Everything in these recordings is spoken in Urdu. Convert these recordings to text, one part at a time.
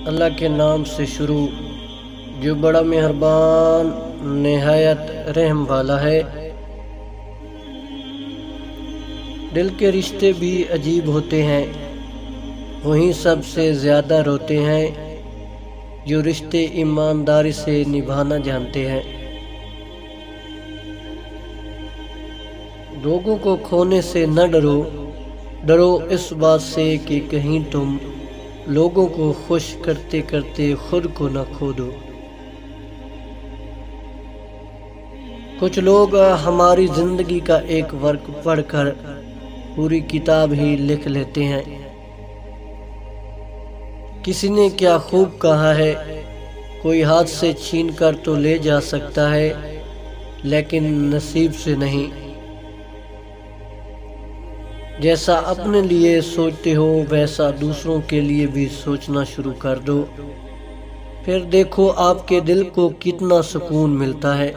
اللہ کے نام سے شروع جو بڑا مہربان نہایت رحم والا ہے۔ دل کے رشتے بھی عجیب ہوتے ہیں، وہیں سب سے زیادہ روتے ہیں جو رشتے ایمانداری سے نبھانا جانتے ہیں۔ لوگوں کو کھونے سے نہ ڈرو اس بات سے کہ کہیں تم لوگوں کو خوش کرتے کرتے خود کو نہ کھو دو۔ کچھ لوگ ہماری زندگی کا ایک ورق پڑھ کر پوری کتاب ہی لکھ لیتے ہیں۔ کسی نے کیا خوب کہا ہے، کوئی ہاتھ سے چھین کر تو لے جا سکتا ہے لیکن نصیب سے نہیں۔ جیسا اپنے لیے سوچتے ہو ویسا دوسروں کے لیے بھی سوچنا شروع کر دو، پھر دیکھو آپ کے دل کو کتنا سکون ملتا ہے۔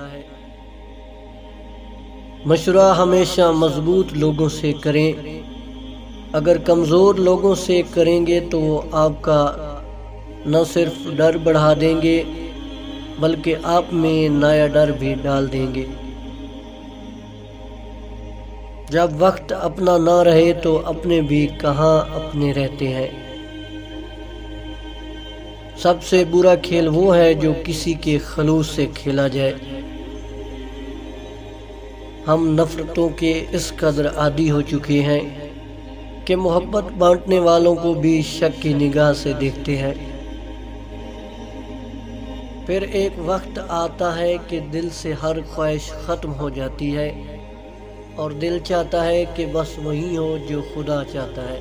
مشورہ ہمیشہ مضبوط لوگوں سے کریں، اگر کمزور لوگوں سے کریں گے تو وہ آپ کا نہ صرف ڈر بڑھا دیں گے بلکہ آپ میں نیا ڈر بھی ڈال دیں گے۔ جب وقت اپنا نہ رہے تو اپنے بھی کہاں اپنے رہتے ہیں۔ سب سے برا کھیل وہ ہے جو کسی کے خلوص سے کھیلا جائے۔ ہم نفرتوں کے اس قدر عادی ہو چکے ہیں کہ محبت بانٹنے والوں کو بھی شک کی نگاہ سے دیکھتے ہیں۔ پھر ایک وقت آتا ہے کہ دل سے ہر خواہش ختم ہو جاتی ہے اور دل چاہتا ہے کہ بس وہی ہو جو خدا چاہتا ہے۔